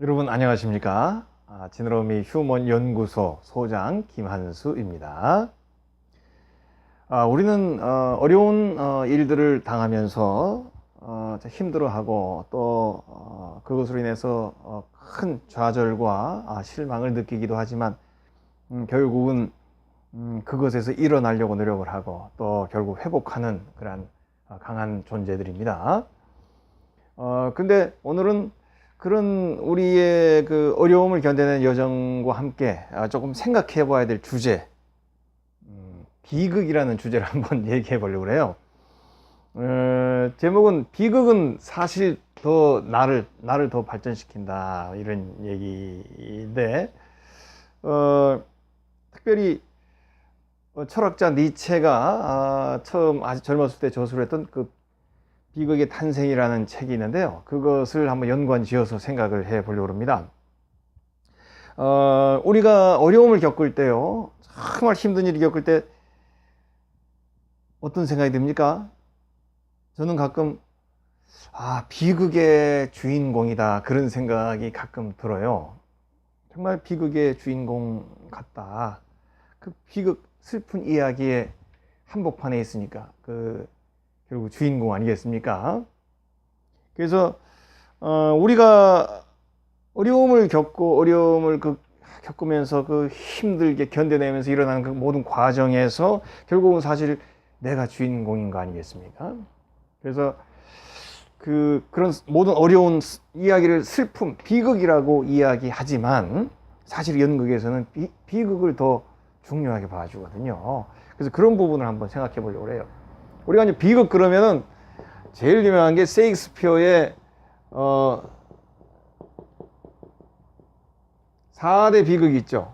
여러분 안녕하십니까? 지느러미 휴먼 연구소 소장 김한수입니다. 우리는 어려운 일들을 당하면서 힘들어하고 또 그것으로 인해서 큰 좌절과 실망을 느끼기도 하지만 결국은 그것에서 일어나려고 노력을 하고 또 결국 회복하는 그런 강한 존재들입니다. 근데 오늘은 그런 우리의 그 어려움을 견뎌낸 여정과 함께 조금 생각해 봐야 될 주제, 비극이라는 주제를 한번 얘기해 보려고 해요. 제목은 비극은 사실 더 나를 더 발전시킨다, 이런 얘기인데, 특별히 철학자 니체가 처음 아주 젊었을 때 저술을 했던 그 비극의 탄생이라는 책이 있는데요. 그것을 한번 연관 지어서 생각을 해 보려고 합니다. 우리가 어려움을 겪을 때요, 정말 힘든 일을 겪을 때 어떤 생각이 듭니까? 저는 가끔 비극의 주인공이다, 그런 생각이 가끔 들어요. 정말 비극의 주인공 같다. 그 비극, 슬픈 이야기의 한복판에 있으니까 결국 주인공 아니겠습니까? 그래서 우리가 어려움을 겪으면서 그 힘들게 견뎌내면서 일어나는 그 모든 과정에서 결국은 사실 내가 주인공인 거 아니겠습니까? 그래서 그런 모든 어려운 이야기를 슬픔, 비극이라고 이야기하지만 사실 연극에서는 비극을 더 중요하게 봐주거든요. 그래서 그런 부분을 한번 생각해 보려고 해요. 우리가 이제 비극 그러면은 제일 유명한 게 셰익스피어의 4대 비극이 있죠.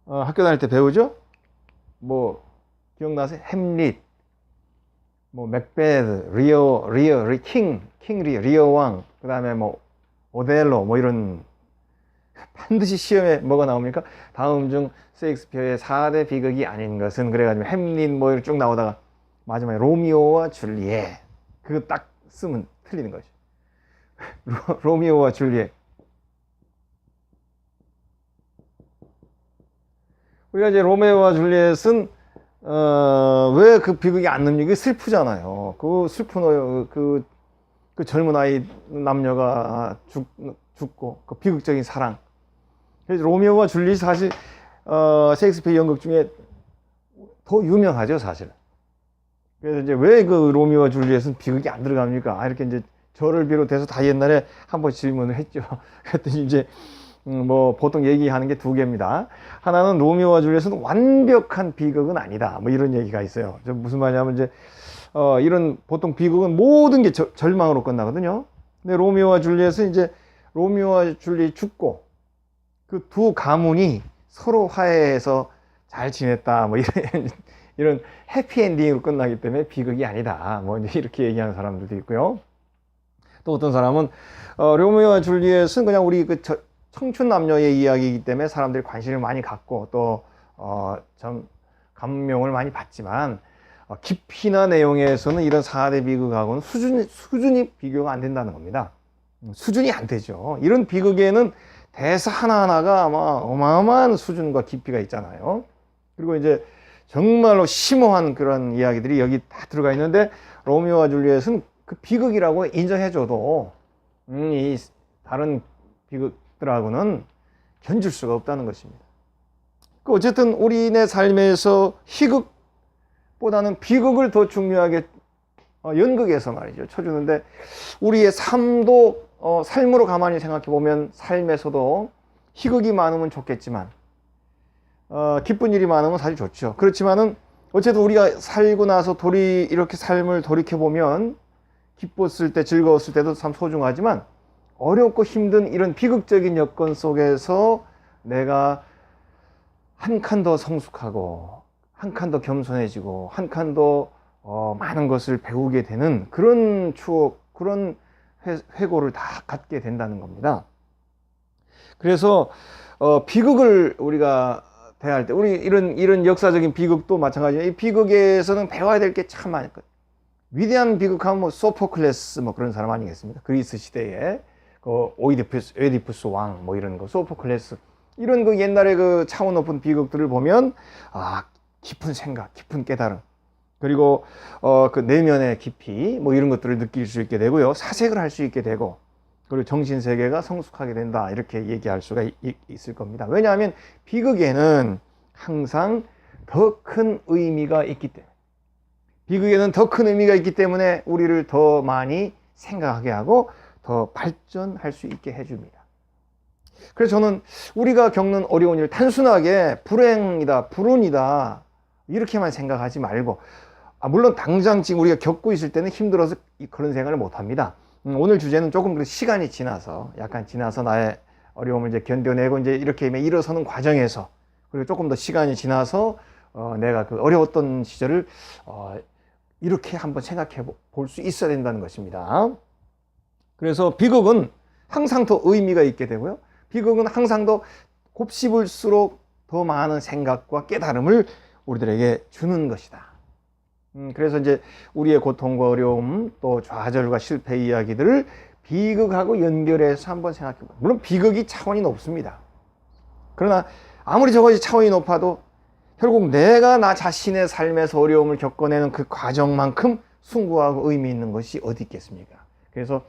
학교 다닐 때 배우죠? 뭐 기억나세요? 햄릿, 뭐 맥베드, 킹 리어 왕, 그다음에 뭐 오델로, 뭐 이런. 반드시 시험에 뭐가 나옵니까? 다음 중 셰익스피어의 4대 비극이 아닌 것은, 그래가지고 햄릿 뭐 이렇게 쭉 나오다가 마지막에 로미오와 줄리엣, 그거 딱 쓰면 틀리는 거죠. 로미오와 줄리엣. 우리가 이제 로미오와 줄리엣은 왜 그 비극이 안 나옵니까? 그게 슬프잖아요. 그 슬픈 그 젊은 아이 남녀가 죽고 그 비극적인 사랑. 그래서 로미오와 줄리엣이 사실 셰익스피어 연극 중에 더 유명하죠, 사실. 그래서 이제 왜 그 로미오와 줄리엣은 비극이 안 들어갑니까? 이렇게 이제 저를 비롯해서 다 옛날에 한번 질문을 했죠. 그랬더니 이제 뭐 보통 얘기하는 게 두 개입니다. 하나는 로미오와 줄리엣은 완벽한 비극은 아니다, 뭐 이런 얘기가 있어요. 무슨 말이냐면 이제 이런 보통 비극은 모든 게 절망으로 끝나거든요. 근데 로미오와 줄리엣은 이제 로미오와 줄리엣이 죽고 그 두 가문이 서로 화해해서 잘 지냈다, 뭐 이런 해피엔딩으로 끝나기 때문에 비극이 아니다, 뭐 이렇게 얘기하는 사람들도 있고요. 또 어떤 사람은 로미오와 줄리엣은 그냥 우리 청춘 남녀의 이야기이기 때문에 사람들이 관심을 많이 갖고 또 좀 감명을 많이 받지만 깊이나 내용에서는 이런 4대 비극하고는 수준이 비교가 안 된다는 겁니다. 수준이 안 되죠. 이런 비극에는 대사 하나하나가 아마 어마어마한 수준과 깊이가 있잖아요. 그리고 이제 정말로 심오한 그런 이야기들이 여기 다 들어가 있는데, 로미오와 줄리엣은 그 비극이라고 인정해줘도 이 다른 비극들하고는 견줄 수가 없다는 것입니다. 어쨌든 우리네 삶에서 희극보다는 비극을 더 중요하게 연극에서 말이죠, 쳐주는데, 우리의 삶도 삶으로 가만히 생각해 보면 삶에서도 희극이 많으면 좋겠지만 기쁜 일이 많으면 사실 좋죠. 그렇지만은 어쨌든 우리가 살고 나서 이렇게 삶을 돌이켜 보면 기뻤을 때, 즐거웠을 때도 참 소중하지만 어렵고 힘든 이런 비극적인 여건 속에서 내가 한 칸 더 성숙하고 한 칸 더 겸손해지고 한 칸 더 많은 것을 배우게 되는 그런 추억, 그런 회고를 다 갖게 된다는 겁니다. 그래서 비극을 우리가 대할 때, 우리 이런 역사적인 비극도 마찬가지예요. 이 비극에서는 배워야 될 게 참 많거든요. 위대한 비극하면 뭐 소포클레스 뭐 그런 사람 아니겠습니까? 그리스 시대에 그 오이디푸스 왕 뭐 이런 거, 소포클레스 이런 그 옛날에 그 차원 높은 비극들을 보면 깊은 생각, 깊은 깨달음, 그리고 그 내면의 깊이 뭐 이런 것들을 느낄 수 있게 되고요, 사색을 할 수 있게 되고, 그리고 정신 세계가 성숙하게 된다, 이렇게 얘기할 수가 있을 겁니다. 왜냐하면 비극에는 항상 더 큰 의미가 있기 때문에, 비극에는 더 큰 의미가 있기 때문에 우리를 더 많이 생각하게 하고 더 발전할 수 있게 해줍니다. 그래서 저는 우리가 겪는 어려운 일 단순하게 불행이다, 불운이다 이렇게만 생각하지 말고, 물론 당장 지금 우리가 겪고 있을 때는 힘들어서 그런 생각을 못 합니다. 오늘 주제는 조금 시간이 지나서, 약간 지나서 나의 어려움을 이제 견뎌내고 이제 이렇게 일어서는 과정에서, 그리고 조금 더 시간이 지나서 내가 그 어려웠던 시절을 이렇게 한번 생각해 볼 수 있어야 된다는 것입니다. 그래서 비극은 항상 더 의미가 있게 되고요, 비극은 항상 더 곱씹을수록 더 많은 생각과 깨달음을 우리들에게 주는 것이다. 그래서 이제 우리의 고통과 어려움, 또 좌절과 실패 이야기들을 비극하고 연결해서 한번 생각해 봅니다. 물론 비극이 차원이 높습니다. 그러나 아무리 저것이 차원이 높아도 결국 내가 나 자신의 삶에서 어려움을 겪어내는 그 과정만큼 숭고하고 의미 있는 것이 어디 있겠습니까? 그래서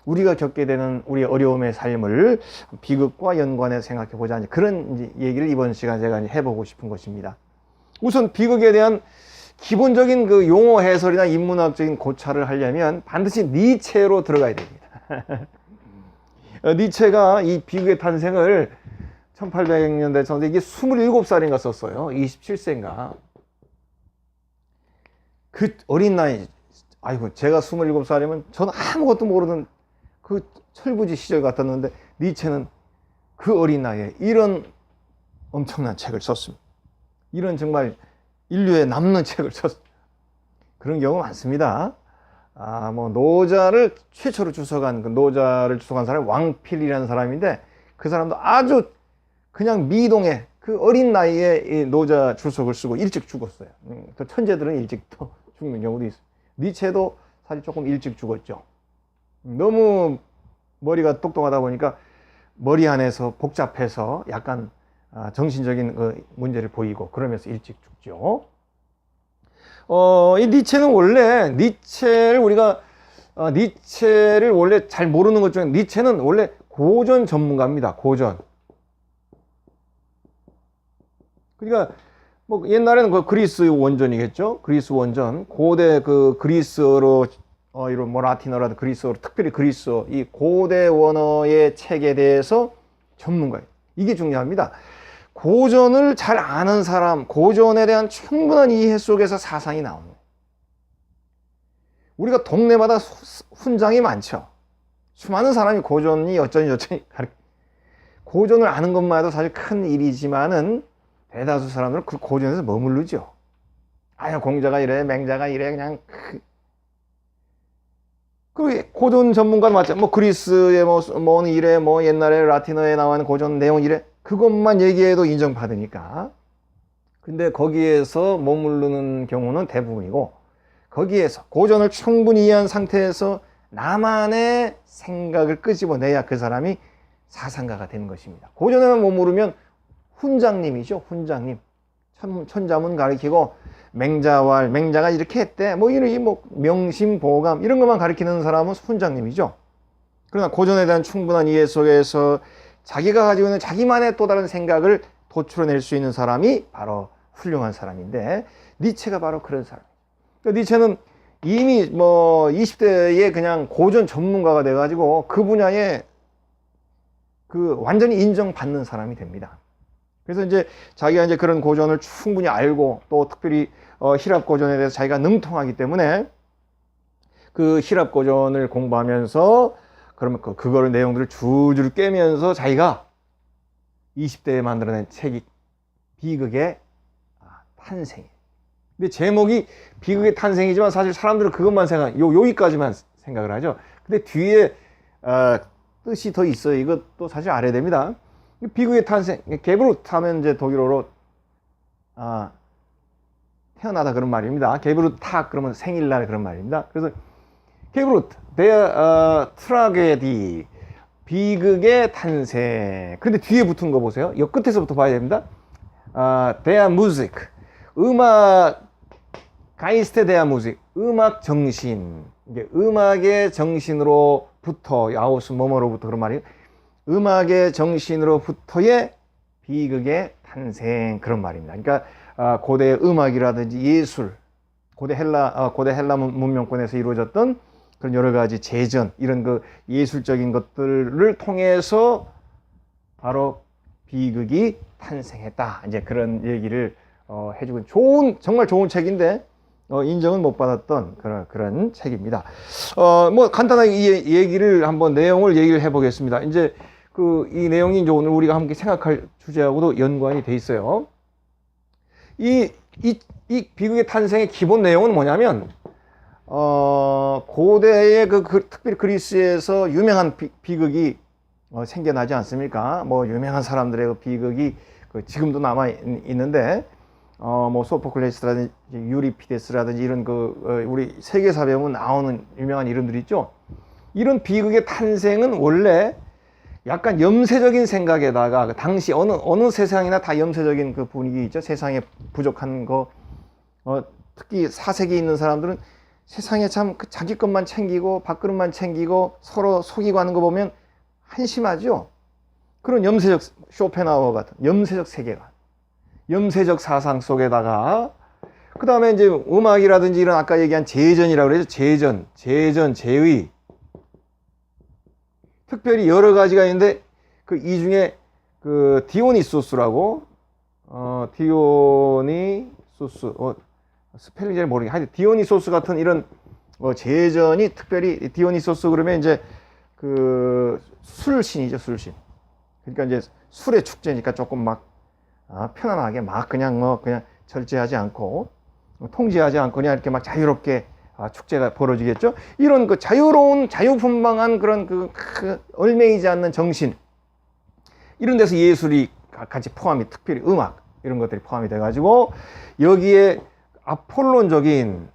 우리가 겪게 되는 우리의 어려움의 삶을 비극과 연관해서 생각해 보자, 그런 얘기를 이번 시간에 제가 해보고 싶은 것입니다. 우선 비극에 대한 기본적인 그 용어 해설이나 인문학적인 고찰을 하려면 반드시 니체로 들어가야 됩니다. 니체가 이 비극의 탄생을 1800년대 전에 이게 27살인가 썼어요. 27세인가. 그 어린 나이, 아이고, 제가 27살이면 저는 아무것도 모르는 그 철부지 시절 같았는데, 니체는 그 어린 나이에 이런 엄청난 책을 썼습니다. 이런 정말 인류에 남는 책을 썼습니다. 그런 경우 많습니다. 뭐 노자를 최초로 주석한, 그 노자를 주석한 사람이 왕필이라는 사람인데, 그 사람도 아주 그냥 미동의 그 어린 나이에 이 노자 주석을 쓰고 일찍 죽었어요. 또 천재들은 일찍 또 죽는 경우도 있어요. 니체도 사실 조금 일찍 죽었죠. 너무 머리가 똑똑하다 보니까 머리 안에서 복잡해서 약간 정신적인 그 문제를 보이고 그러면서 일찍 죽죠. 이 니체는 원래 니체를 원래 잘 모르는 것 중에, 니체는 원래 고전 전문가입니다. 고전. 그러니까 뭐 옛날에는 그 그리스 원전이겠죠. 그리스 원전, 고대 그 그리스어로 이런 뭐 라틴어라도 그리스어로, 특별히 그리스어 이 고대 원어의 책에 대해서 전문가예요. 이게 중요합니다. 고전을 잘 아는 사람, 고전에 대한 충분한 이해 속에서 사상이 나오는 거예요. 우리가 동네마다 훈장이 많죠. 수많은 사람이 고전이 어쩌니 저쩌니 고전을 아는 것만 해도 사실 큰 일이지만은 대다수 사람들은 그 고전에서 머무르죠. 공자가 이래, 맹자가 이래, 그냥 그 고전 전문가는 맞죠. 뭐 그리스의 뭐 이래, 뭐 옛날에 라틴어에 나오는 고전 내용 이래, 그것만 얘기해도 인정받으니까. 근데 거기에서 머무르는 경우는 대부분이고, 거기에서 고전을 충분히 이해한 상태에서 나만의 생각을 끄집어내야 그 사람이 사상가가 되는 것입니다. 고전에만 머무르면 훈장님이죠. 훈장님. 천자문 가리키고 맹자가 이렇게 했대, 뭐 이런 뭐 명심보감 이런 것만 가리키는 사람은 훈장님이죠. 그러나 고전에 대한 충분한 이해 속에서 자기가 가지고 있는 자기만의 또 다른 생각을 도출해낼 수 있는 사람이 바로 훌륭한 사람인데, 니체가 바로 그런 사람이에요. 그러니까 니체는 이미 뭐 20대에 그냥 고전 전문가가 돼가지고 그 분야에 그 완전히 인정받는 사람이 됩니다. 그래서 이제 자기가 이제 그런 고전을 충분히 알고, 또 특별히 히랍 고전에 대해서 자기가 능통하기 때문에 그 히랍 고전을 공부하면서, 그러면 그거를 내용들을 줄줄 깨면서 자기가 20대에 만들어낸 책이 비극의 탄생이에요. 근데 제목이 비극의 탄생이지만 사실 사람들은 그것만 여기까지만 생각을 하죠. 근데 뒤에 뜻이 더 있어요. 이것도 사실 알아야 됩니다. 비극의 탄생, 게브루트 하면 이제 독일어로 태어나다 그런 말입니다. 게브루탁 그러면 생일날 그런 말입니다. 그래서 게브루트, their tragedy, 비극의 탄생. 근데 뒤에 붙은 거 보세요. 이 끝에서부터 봐야 됩니다. their music, 음악, 가이스테 their music, 음악 정신. 이게 음악의 정신으로부터, 아우스 뭐뭐로부터 그런 말이에요. 음악의 정신으로부터의 비극의 탄생, 그런 말입니다. 그러니까 고대 음악이라든지 예술, 고대 헬라 문명권에서 이루어졌던 그런 여러 가지 재전, 이런 그 예술적인 것들을 통해서 바로 비극이 탄생했다. 이제 그런 얘기를 해주고, 정말 좋은 책인데 인정은 못 받았던 그런 책입니다. 뭐 간단하게 이 얘기를 한번 내용을 얘기를 해보겠습니다. 이제 이 내용이 이제 오늘 우리가 함께 생각할 주제하고도 연관이 돼 있어요. 이 비극의 탄생의 기본 내용은 뭐냐면, 고대의 특별히 그리스에서 유명한 비극이 생겨나지 않습니까? 뭐 유명한 사람들의 그 비극이 지금도 남아 있는데, 뭐 소포클레스라든지 유리피데스라든지 이런 우리 세계사 배우면 나오는 유명한 이름들이 있죠. 이런 비극의 탄생은 원래 약간 염세적인 생각에다가, 당시 어느 세상이나 다 염세적인 그 분위기 있죠. 세상에 부족한 거, 특히 사색에 있는 사람들은 세상에 참 자기 것만 챙기고 밥그릇만 챙기고 서로 속이고 하는 거 보면 한심하죠. 그런 염세적, 쇼펜하우어 같은 염세적 세계관, 염세적 사상 속에다가, 그 다음에 이제 음악이라든지 이런 아까 얘기한 재전이라고 그러죠. 재전, 재의. 특별히 여러 가지가 있는데, 이 중에 디오니소스라고, 디오니소스, 스펠링 잘 모르겠는데, 하여튼 디오니소스 같은 이런 재전이, 특별히 디오니소스 그러면 이제 술신이죠, 술신. 그러니까 이제 술의 축제니까 조금 막 편안하게 막 그냥 절제하지 않고 통제하지 않고 그냥 이렇게 막 자유롭게 축제가 벌어지겠죠. 이런 자유로운, 자유분방한 그런 얼매이지 않는 정신, 이런 데서 예술이 같이 포함이, 특별히 음악 이런 것들이 포함이 돼가지고, 여기에 아폴론적인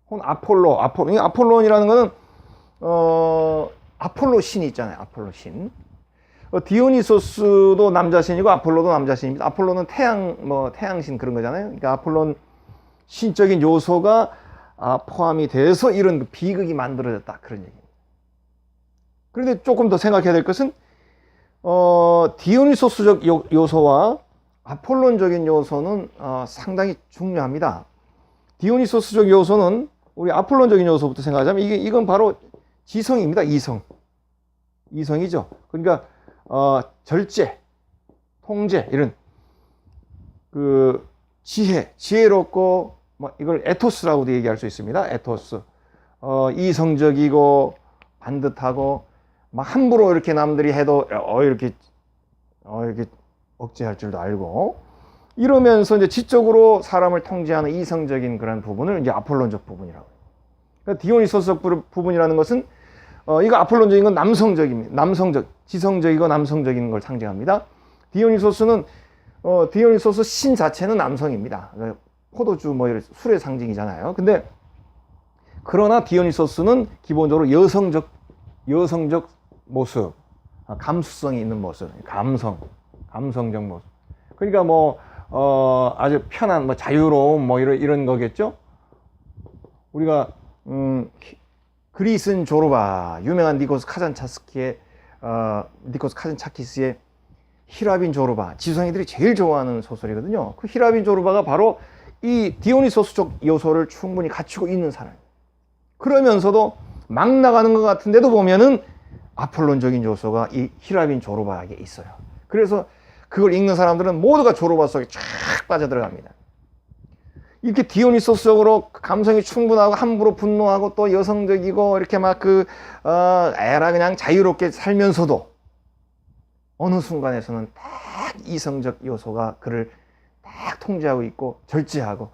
아폴론이라는 거는 아폴로 신이 있잖아요. 아폴로 신. 디오니소스도 남자신이고 아폴로도 남자신입니다. 아폴로는 태양신 그런 거잖아요. 그러니까 아폴론 신적인 요소가 포함이 돼서 이런 비극이 만들어졌다, 그런 얘기입니다. 그런데 조금 더 생각해야 될 것은 디오니소스적 요소와 아폴론적인 요소는 상당히 중요합니다. 디오니소스적 요소는 우리 아폴론적인 요소부터 생각하자면 이건 바로 지성입니다. 이성이죠. 그러니까 절제, 통제, 이런 지혜롭고, 이걸 에토스라고도 얘기할 수 있습니다. 에토스. 이성적이고 반듯하고, 막 함부로 이렇게 남들이 해도 이렇게 억제할 줄도 알고, 이러면서 이제 지적으로 사람을 통제하는 이성적인 그런 부분을 이제 아폴론적 부분이라고 해요. 그러니까 디오니소스적 부분이라는 것은 이거 아폴론적인 건 남성적, 지성적이고 남성적인 걸 상징합니다. 디오니소스 신 자체는 남성입니다. 포도주 이런 술의 상징이잖아요. 근데 그러나 디오니소스는 기본적으로 여성적 모습, 감수성이 있는 모습, 감성적 모습. 그러니까 아주 편한, 자유로움, 이런 거겠죠? 우리가, 그리스인 조르바, 유명한 니코스 카잔차키스의 히라빈 조르바, 지성이들이 제일 좋아하는 소설이거든요. 그 히라빈 조르바가 바로 이 디오니소스적 요소를 충분히 갖추고 있는 사람이에요. 그러면서도 막 나가는 것 같은데도 보면은 아폴론적인 요소가 이 히라빈 조르바에게 있어요. 그래서 그걸 읽는 사람들은 모두가 조르바 속에 쫙 빠져들어갑니다. 이렇게 디오니소스적으로 감성이 충분하고 함부로 분노하고 또 여성적이고 이렇게 에라 그냥 자유롭게 살면서도 어느 순간에서는 딱 이성적 요소가 그를 딱 통제하고 있고 절제하고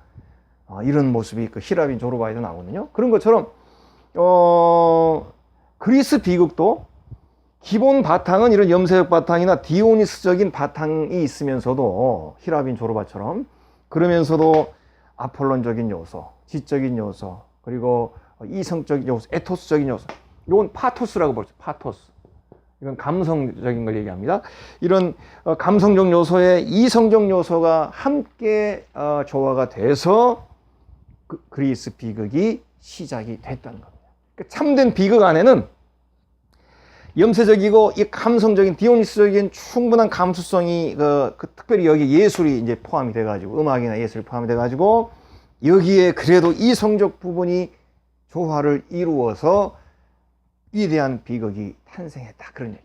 이런 모습이 히라빈 조르바에도 나오거든요. 그런 것처럼 그리스 비극도 기본 바탕은 이런 염세적 바탕이나 디오니스적인 바탕이 있으면서도 히라빈 조르바처럼 그러면서도 아폴론적인 요소, 지적인 요소, 그리고 이성적인 요소, 에토스적인 요소. 이건 파토스라고 부르죠. 파토스. 이건 감성적인 걸 얘기합니다. 이런 감성적 요소에 이성적 요소가 함께 조화가 돼서 그리스 비극이 시작이 됐다는 겁니다. 참된 비극 안에는 염세적이고 이 감성적인 디오니스적인 충분한 감수성이 특별히 여기 예술이 이제 포함이 돼가지고 음악이나 예술이 포함이 돼가지고 여기에 그래도 이성적 부분이 조화를 이루어서 위대한 비극이 탄생했다. 그런 얘기.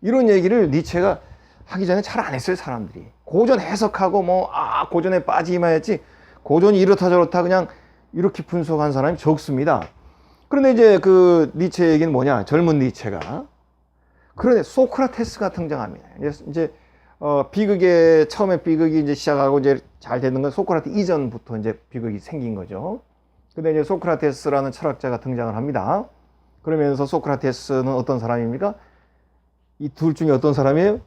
이런 얘기를 니체가 하기 전에 잘 안 했어요, 사람들이. 고전 해석하고 고전에 빠지기만 했지, 고전이 이렇다 저렇다 그냥 이렇게 분석한 사람이 적습니다. 그런데 이제 그 니체 얘기는 뭐냐? 젊은 니체가. 그런데 소크라테스가 등장합니다. 이제 비극의 처음에 비극이 이제 시작하고 이제 잘 되는 건 소크라테 이전부터 이제 비극이 생긴 거죠. 근데 이제 소크라테스라는 철학자가 등장을 합니다. 그러면서 소크라테스는 어떤 사람입니까? 이 둘 중에 어떤 사람이에요?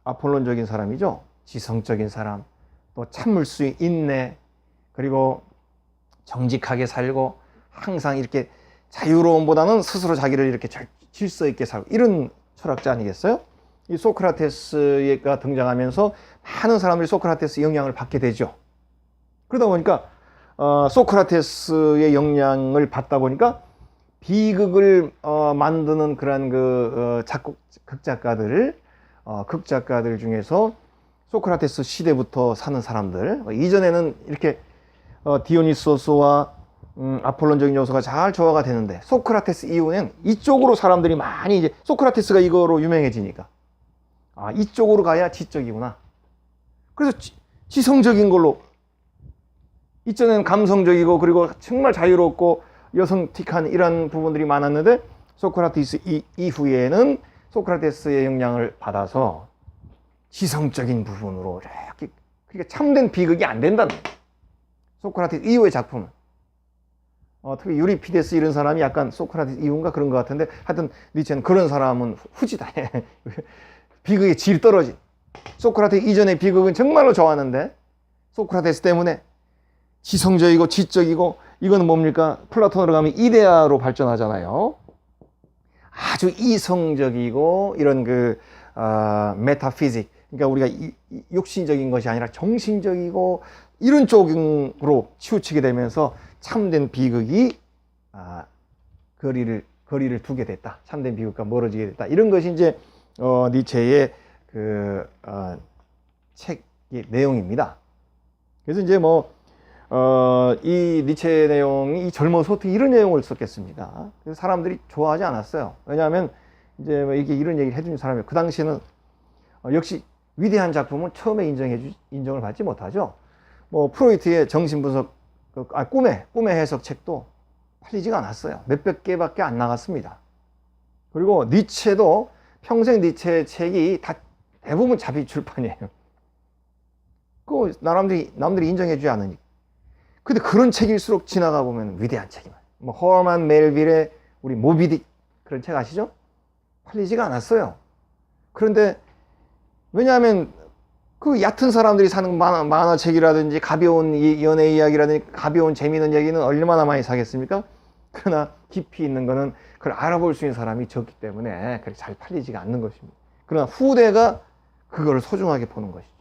아폴론적인 사람이죠. 지성적인 사람, 또 참을 수 있네, 그리고 정직하게 살고 항상 이렇게 자유로움보다는 스스로 자기를 이렇게 질서 있게 살고, 이런 철학자 아니겠어요? 이 소크라테스가 등장하면서 많은 사람들이 소크라테스 영향을 받게 되죠. 그러다 보니까 소크라테스의 영향을 받다 보니까 비극을 만드는 그런 극작가들 중에서 소크라테스 시대부터 사는 사람들, 이전에는 이렇게 디오니소스와 아폴론적인 요소가 잘 조화가 되는데 소크라테스 이후엔 이쪽으로 사람들이 많이 이제 소크라테스가 이거로 유명해지니까 이쪽으로 가야 지적이구나. 그래서 지성적인 걸로, 이전에는 감성적이고 그리고 정말 자유롭고 여성틱한 이런 부분들이 많았는데 소크라테스 이후에는 소크라테스의 영향을 받아서 지성적인 부분으로 이렇게, 그러니까 참된 비극이 안 된다는 거예요. 소크라테스 이후의 작품은. 특히 유리피데스 이런 사람이 약간 소크라테스 이후인가 그런 것 같은데, 하여튼 니체는 그런 사람은 후지다. 비극의 질이 떨어진. 소크라테스 이전의 비극은 정말로 좋았는데 소크라테스 때문에 지성적이고 지적이고, 이거는 뭡니까? 플라톤으로 가면 이데아로 발전하잖아요. 아주 이성적이고 이런 메타피직, 그러니까 우리가 육신적인 것이 아니라 정신적이고 이런 쪽으로 치우치게 되면서 참된 비극이 거리를 두게 됐다. 참된 비극과 멀어지게 됐다. 이런 것이 이제 니체의 책의 내용입니다. 그래서 이제 이 니체 내용이 젊어서 어떻게 이런 내용을 썼겠습니까? 그래서 사람들이 좋아하지 않았어요. 왜냐하면 이제 이게 이런 얘기를 해주는 사람이, 그 당시에는 역시 위대한 작품은 처음에 인정을 받지 못하죠. 프로이트의 정신분석, 꿈의 해석 책도 팔리지가 않았어요. 몇백 개밖에 안 나갔습니다. 그리고 니체도 평생 니체 책이 다 대부분 자비 출판이에요. 남들이 인정해주지 않으니까. 근데 그런 책일수록 지나가 보면 위대한 책이만. 허먼 멜빌의 우리 모비딕, 그런 책 아시죠? 팔리지가 않았어요. 그런데 왜냐하면 그 얕은 사람들이 사는 만화책이라든지 가벼운 연애 이야기라든지 가벼운 재미있는 얘기는 얼마나 많이 사겠습니까? 그러나 깊이 있는 거는 그걸 알아볼 수 있는 사람이 적기 때문에 그렇게 잘 팔리지가 않는 것입니다. 그러나 후대가 그걸 소중하게 보는 것이죠.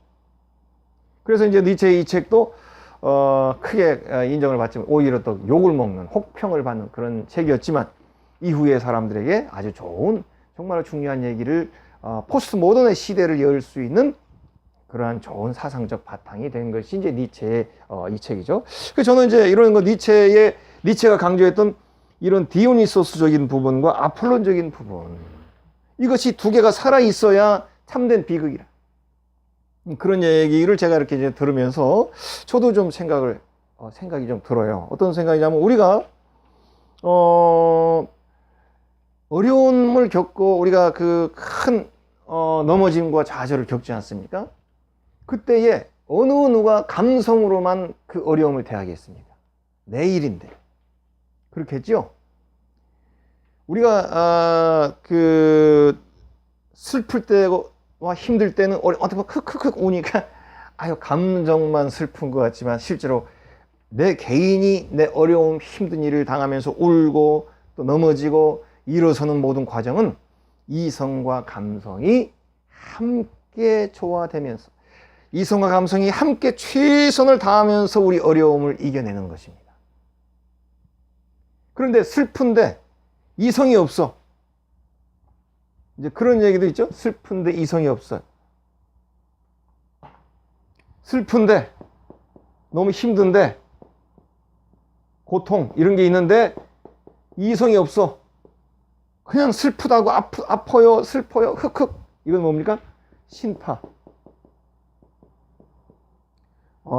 그래서 이제 니체의 이 책도 크게 인정을 받지만 오히려 또 욕을 먹는, 혹평을 받는 그런 책이었지만, 이후의 사람들에게 아주 좋은, 정말 중요한 얘기를 포스트 모던의 시대를 열 수 있는 그러한 좋은 사상적 바탕이 된 것이 이제 니체의 이 책이죠. 그래서 저는 이제 이런 거 니체가 강조했던 이런 디오니소스적인 부분과 아폴론적인 부분, 이것이 두 개가 살아 있어야 참된 비극이라. 그런 얘기를 제가 이렇게 이제 들으면서 저도 좀 생각이 좀 들어요. 어떤 생각이냐면, 우리가 어려움을 겪고 우리가 그 큰 넘어짐과 좌절을 겪지 않습니까? 그때에 어느 누가 감성으로만 그 어려움을 대하겠습니까? 내 일인데. 그렇겠죠? 우리가 슬플 때 힘들 때는 어떻게 보면 크크크 우니까 아유 감정만 슬픈 것 같지만 실제로 내 개인이 내 어려움 힘든 일을 당하면서 울고 또 넘어지고 일어서는 모든 과정은 이성과 감성이 함께 조화되면서 이성과 감성이 함께 최선을 다하면서 우리 어려움을 이겨내는 것입니다. 그런데 슬픈데 이성이 없어. 이제 그런 얘기도 있죠. 슬픈데 이성이 없어요. 슬픈데 너무 힘든데 고통 이런 게 있는데 이성이 없어. 그냥 슬프다고 아파요 슬퍼요 흑흑. 이건 뭡니까? 신파.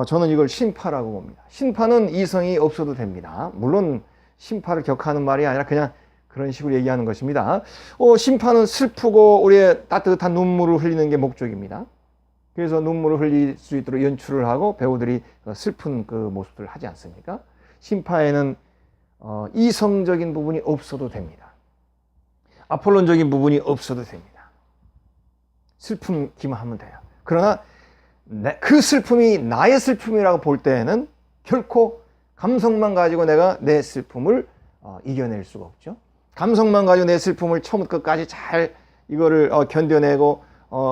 저는 이걸 신파라고 봅니다. 신파는 이성이 없어도 됩니다. 물론 신파를 격하는 말이 아니라 그냥 그런 식으로 얘기하는 것입니다. 신파는 슬프고 우리의 따뜻한 눈물을 흘리는 게 목적입니다. 그래서 눈물을 흘릴 수 있도록 연출을 하고 배우들이 슬픈 그 모습들을 하지 않습니까? 신파에는 이성적인 부분이 없어도 됩니다. 아폴론적인 부분이 없어도 됩니다. 슬픔기만 하면 돼요. 그러나 그 슬픔이 나의 슬픔이라고 볼 때에는 결코 감성만 가지고 내가 내 슬픔을 이겨낼 수가 없죠. 감성만 가지고 내 슬픔을 처음부터 끝까지 잘 이거를 견뎌내고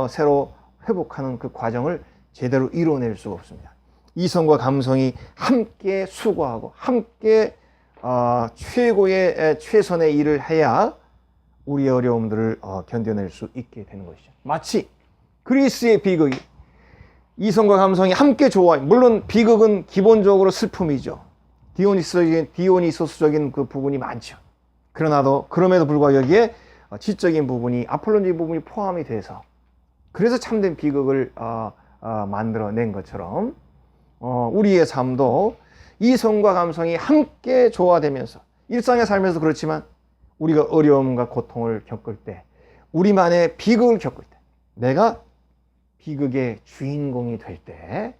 새로 회복하는 그 과정을 제대로 이뤄낼 수가 없습니다. 이성과 감성이 함께 수고하고 함께 최선의 일을 해야 우리의 어려움들을 견뎌낼 수 있게 되는 것이죠. 마치 그리스의 비극이 이성과 감성이 함께 조화해. 물론 비극은 기본적으로 슬픔이죠. 디오니소스적인 그 부분이 많죠. 그럼에도 불구하고 여기에 지적인 부분이 아폴론적인 부분이 포함이 돼서 그래서 참된 비극을 만들어낸 것처럼 우리의 삶도 이성과 감성이 함께 조화되면서 일상에 살면서 그렇지만 우리가 어려움과 고통을 겪을 때 우리만의 비극을 겪을 때 내가 비극의 주인공이 될 때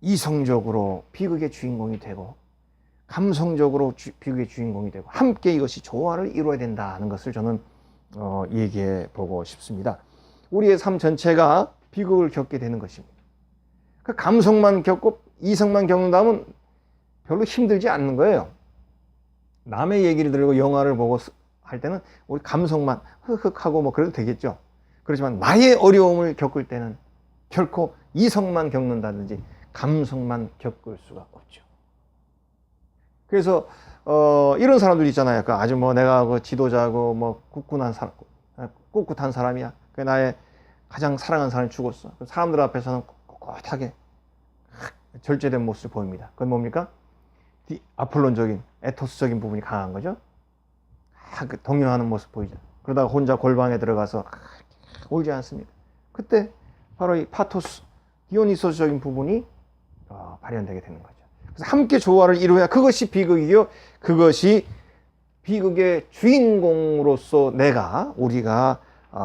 이성적으로 비극의 주인공이 되고 감성적으로 비극의 주인공이 되고 함께 이것이 조화를 이루어야 된다는 것을 저는 얘기해 보고 싶습니다. 우리의 삶 전체가 비극을 겪게 되는 것입니다. 그 감성만 겪고 이성만 겪는다면 별로 힘들지 않는 거예요. 남의 얘기를 들고 영화를 보고 할 때는 우리 감성만 흑흑하고 뭐 그래도 되겠죠. 그렇지만 나의 어려움을 겪을 때는 결코 이성만 겪는다든지 감성만 겪을 수가 없죠. 그래서 이런 사람들 있잖아요. 아주 뭐 내가 그 지도자고 뭐 꿋꿋한 사람이야. 그 나의 가장 사랑하는 사람이 죽었어. 사람들 앞에서는 꼿꼿하게 절제된 모습을 보입니다. 그건 뭡니까? 아폴론적인 에토스적인 부분이 강한 거죠. 동요하는 모습 보이죠. 그러다가 혼자 골방에 들어가서 울지 않습니까? 그때 바로 이 파토스, 디오니소스적인 부분이 발현되게 되는 거죠. 그래서 함께 조화를 이루어야 그것이 비극이요. 그것이 비극의 주인공으로서 우리가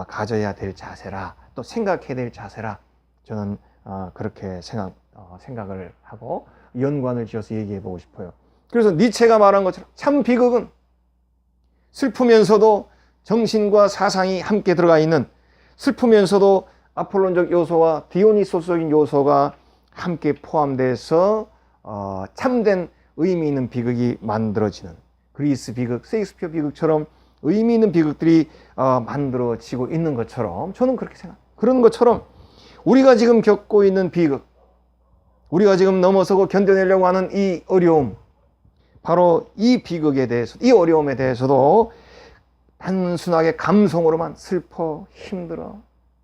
가져야 될 자세라, 또 생각해야 될 자세라, 저는 그렇게 생각을 하고 연관을 지어서 얘기해 보고 싶어요. 그래서 니체가 말한 것처럼 참 비극은 슬프면서도 정신과 사상이 함께 들어가 있는, 슬프면서도 아폴론적 요소와 디오니소스적인 요소가 함께 포함돼서 참된 의미 있는 비극이 만들어지는, 그리스 비극, 셰익스피어 비극처럼 의미 있는 비극들이 만들어지고 있는 것처럼, 저는 그렇게 생각합니다. 그런 것처럼 우리가 지금 겪고 있는 비극, 우리가 지금 넘어서고 견뎌내려고 하는 이 어려움, 바로 이 비극에 대해서, 이 어려움에 대해서도 단순하게 감성으로만 슬퍼, 힘들어,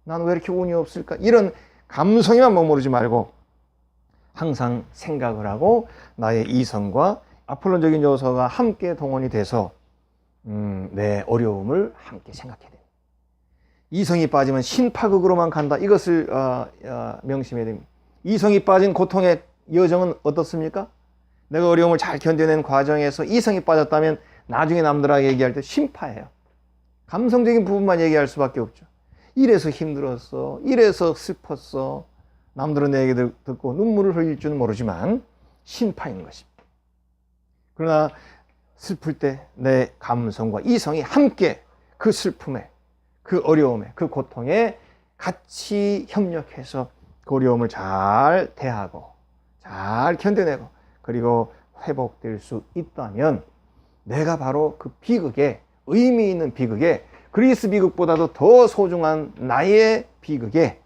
난 왜 이렇게 운이 없을까, 이런 감성에만 머무르지 말고 항상 생각을 하고 나의 이성과 아폴론적인 요소가 함께 동원이 돼서 내 어려움을 함께 생각해야 됩니다. 이성이 빠지면 신파극으로만 간다, 이것을 명심해야 됩니다. 이성이 빠진 고통의 여정은 어떻습니까? 내가 어려움을 잘 견뎌낸 과정에서 이성이 빠졌다면 나중에 남들에게 얘기할 때 신파예요. 감성적인 부분만 얘기할 수밖에 없죠. 이래서 힘들었어, 이래서 슬펐어, 남들은 내 얘기 듣고 눈물을 흘릴 줄은 모르지만 신파인 것입니다. 그러나 슬플 때 내 감성과 이성이 함께 그 슬픔에, 그 어려움에, 그 고통에 같이 협력해서 그 어려움을 잘 대하고 잘 견뎌내고 그리고 회복될 수 있다면 내가 바로 그 비극에, 의미 있는 비극에, 그리스 비극보다도 더 소중한 나의 비극에,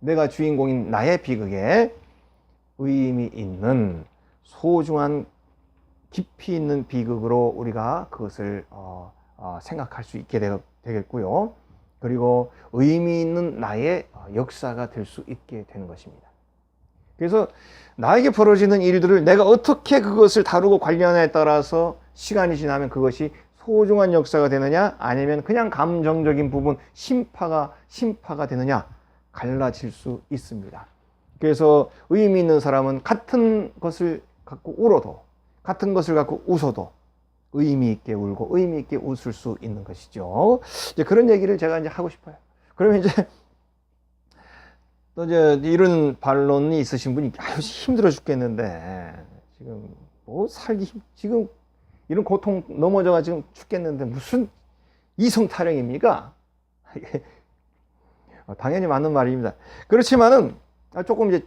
내가 주인공인 나의 비극에 의미 있는 소중한 깊이 있는 비극으로 우리가 그것을 생각할 수 있게 되겠고요. 그리고 의미 있는 나의 역사가 될 수 있게 되는 것입니다. 그래서 나에게 벌어지는 일들을 내가 어떻게 그것을 다루고 관리하냐에 따라서 시간이 지나면 그것이 소중한 역사가 되느냐 아니면 그냥 감정적인 부분 심파가 되느냐 갈라질 수 있습니다. 그래서 의미 있는 사람은 같은 것을 갖고 울어도 같은 것을 갖고 웃어도 의미 있게 울고 의미 있게 웃을 수 있는 것이죠. 이제 그런 얘기를 제가 이제 하고 싶어요. 그러면 이제 또 이제 이런 반론이 있으신 분이 아유 힘들어 죽겠는데 지금 뭐 지금 이런 고통 넘어져가 지금 죽겠는데 무슨 이성 타령입니까? 당연히 맞는 말입니다. 그렇지만은 조금 이제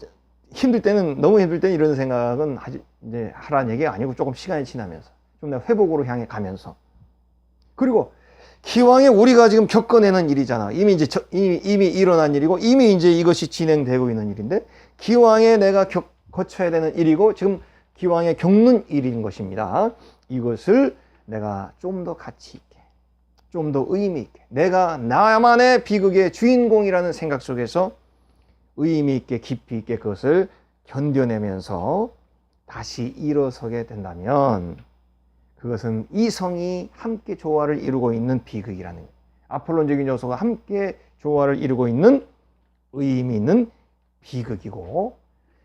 너무 힘들 때는 이런 생각은 이제 하라는 얘기가 아니고 조금 시간이 지나면서 좀 내가 회복으로 향해 가면서 그리고 기왕에 우리가 지금 겪어내는 일이잖아. 이미 일어난 일이고 이미 이제 이것이 진행되고 있는 일인데 기왕에 내가 거쳐야 되는 일이고 지금 기왕에 겪는 일인 것입니다. 이것을 내가 좀 더 가치 있게, 좀 더 의미 있게, 내가 나만의 비극의 주인공이라는 생각 속에서 의미 있게 깊이 있게 그것을 견뎌내면서 다시 일어서게 된다면 그것은 이성이 함께 조화를 이루고 있는 비극이라는 아폴론적인 요소가 함께 조화를 이루고 있는 의미 있는 비극이고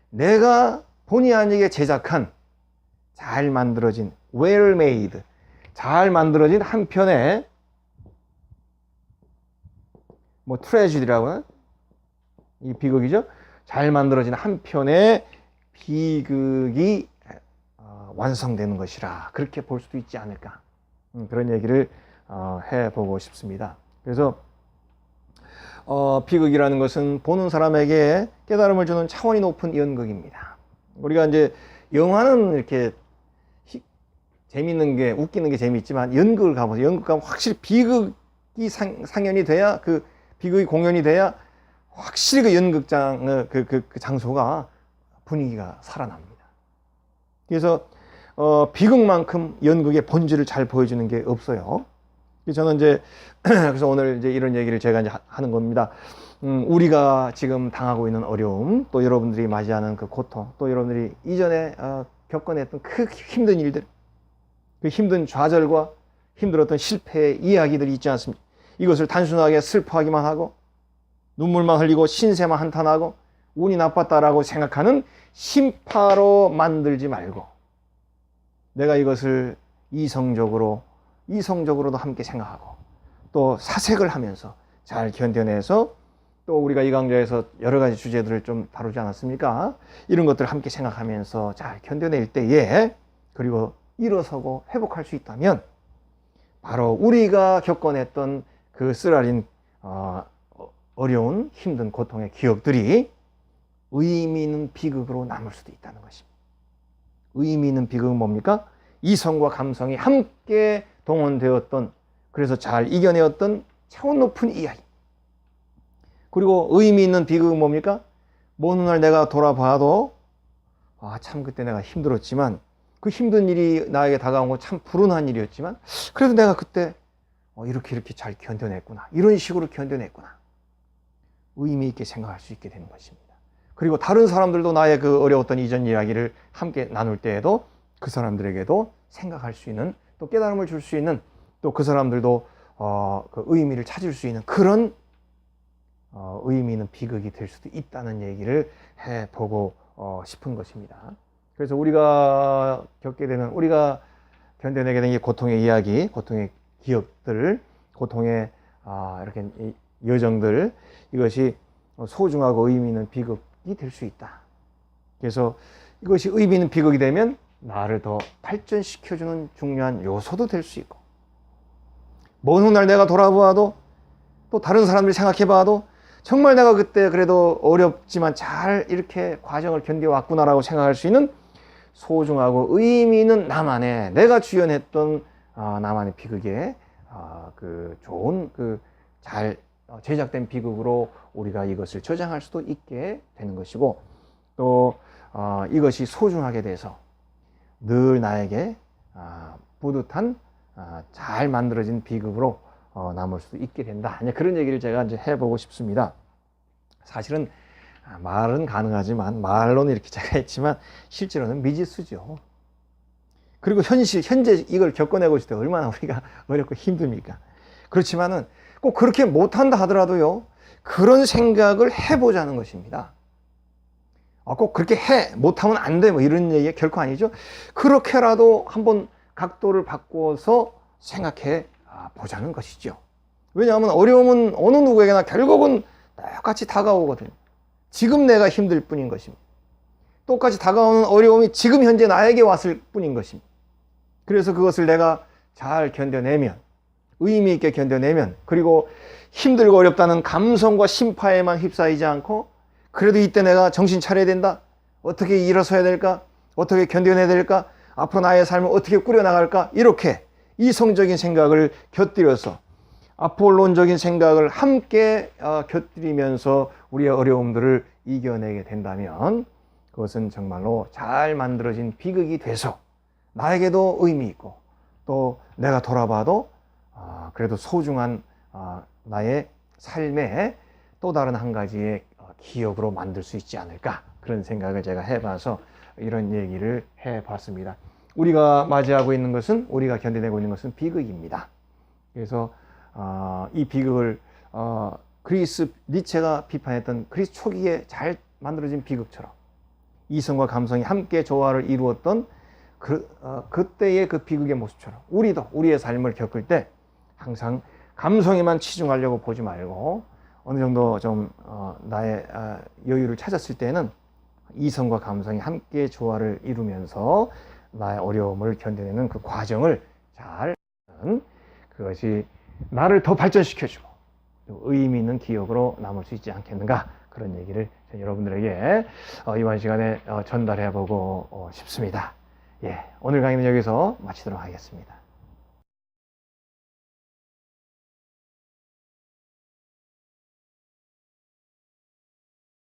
내가 본의 아니게 제작한 잘 만들어진 well made 잘 만들어진 한 편의 뭐 트레지디라고 하나? 이 비극이죠. 잘 만들어진 한 편의 비극이 완성되는 것이라 그렇게 볼 수도 있지 않을까 그런 얘기를 해보고 싶습니다. 그래서 비극이라는 것은 보는 사람에게 깨달음을 주는 차원이 높은 연극입니다. 우리가 이제 영화는 이렇게 재밌는 게 웃기는 게 재밌지만 연극을 가보세요. 연극 가면 확실히 비극이 상연이 돼야 그 비극이 공연이 돼야 확실히 그 연극장 그 장소가 분위기가 살아납니다. 그래서 비극만큼 연극의 본질을 잘 보여주는 게 없어요. 저는 이제 그래서 오늘 이제 이런 얘기를 제가 이제 하는 겁니다. 우리가 지금 당하고 있는 어려움, 또 여러분들이 맞이하는 그 고통, 또 여러분들이 이전에 겪어냈던 그 힘든 일들, 그 힘든 좌절과 힘들었던 실패의 이야기들이 있지 않습니까? 이것을 단순하게 슬퍼하기만 하고 눈물만 흘리고 신세만 한탄하고 운이 나빴다라고 생각하는 심파로 만들지 말고 내가 이것을 이성적으로도 함께 생각하고 또 사색을 하면서 잘 견뎌내서 또 우리가 이 강좌에서 여러 가지 주제들을 좀 다루지 않았습니까? 이런 것들을 함께 생각하면서 잘 견뎌낼 때에 그리고 일어서고 회복할 수 있다면 바로 우리가 겪어냈던 그 쓰라린 어려운 힘든 고통의 기억들이 의미 있는 비극으로 남을 수도 있다는 것입니다. 의미 있는 비극은 뭡니까? 이성과 감성이 함께 동원되었던 그래서 잘 이겨내었던 차원 높은 이야기. 그리고 의미 있는 비극은 뭡니까? 먼 훗날 내가 돌아봐도 참 그때 내가 힘들었지만 그 힘든 일이 나에게 다가온 건 참 불운한 일이었지만 그래도 내가 그때 이렇게 잘 견뎌냈구나. 이런 식으로 견뎌냈구나. 의미 있게 생각할 수 있게 되는 것입니다. 그리고 다른 사람들도 나의 그 어려웠던 이전 이야기를 함께 나눌 때에도 그 사람들에게도 생각할 수 있는 또 깨달음을 줄 수 있는 또 그 사람들도 그 의미를 찾을 수 있는 그런 의미 있는 비극이 될 수도 있다는 얘기를 해보고 싶은 것입니다. 그래서 우리가 견뎌내게 된 이 고통의 이야기, 고통의 기억들, 고통의 이렇게 여정들 이것이 소중하고 의미 있는 비극이 될 수 있다. 그래서 이것이 의미 있는 비극이 되면 나를 더 발전시켜주는 중요한 요소도 될 수 있고 먼 훗날 내가 돌아보아도 또 다른 사람들이 생각해봐도 정말 내가 그때 그래도 어렵지만 잘 이렇게 과정을 견뎌왔구나라고 생각할 수 있는 소중하고 의미 있는 나만의, 내가 주연했던 나만의 비극에 그 좋은 그 잘 제작된 비극으로 우리가 이것을 저장할 수도 있게 되는 것이고, 또 이것이 소중하게 돼서 늘 나에게 뿌듯한 잘 만들어진 비극으로 남을 수도 있게 된다. 그런 얘기를 제가 이제 해보고 싶습니다. 사실은 말은 가능하지만, 말로는 이렇게 제가 했지만 실제로는 미지수죠. 그리고 현재 이걸 겪어내고 있을 때 얼마나 우리가 어렵고 힘듭니까? 그렇지만은 꼭 그렇게 못한다 하더라도요, 그런 생각을 해보자는 것입니다. 꼭 그렇게 못하면 안 돼, 뭐 이런 얘기가 결코 아니죠. 그렇게라도 한번 각도를 바꿔서 생각해 보자는 것이죠. 왜냐하면 어려움은 어느 누구에게나 결국은 똑같이 다가오거든요. 지금 내가 힘들 뿐인 것입니다. 똑같이 다가오는 어려움이 지금 현재 나에게 왔을 뿐인 것입니다. 그래서 그것을 내가 잘 견뎌내면, 의미 있게 견뎌내면, 그리고 힘들고 어렵다는 감성과 심파에만 휩싸이지 않고, 그래도 이때 내가 정신 차려야 된다, 어떻게 일어서야 될까, 어떻게 견뎌내야 될까, 앞으로 나의 삶을 어떻게 꾸려나갈까, 이렇게 이성적인 생각을 곁들여서 아폴론적인 생각을 함께 곁들이면서 우리의 어려움들을 이겨내게 된다면, 그것은 정말로 잘 만들어진 비극이 돼서 나에게도 의미 있고, 또 내가 돌아봐도 그래도 소중한 나의 삶의 또 다른 한 가지의 기억으로 만들 수 있지 않을까, 그런 생각을 제가 해봐서 이런 얘기를 해봤습니다. 우리가 맞이하고 있는 것은, 우리가 견뎌내고 있는 것은 비극입니다. 그래서 이 비극을 그리스 니체가 비판했던 그리스 초기에 잘 만들어진 비극처럼 이성과 감성이 함께 조화를 이루었던 그때의 그 비극의 모습처럼 우리도 우리의 삶을 겪을 때 항상 감성에만 치중하려고 보지 말고, 어느 정도 좀 나의 여유를 찾았을 때는 이성과 감성이 함께 조화를 이루면서 나의 어려움을 견뎌내는 그 과정을 잘 하는, 그것이 나를 더 발전시켜주고 의미 있는 기억으로 남을 수 있지 않겠는가, 그런 얘기를 여러분들에게 이번 시간에 전달해 보고 싶습니다. 오늘 강의는 여기서 마치도록 하겠습니다.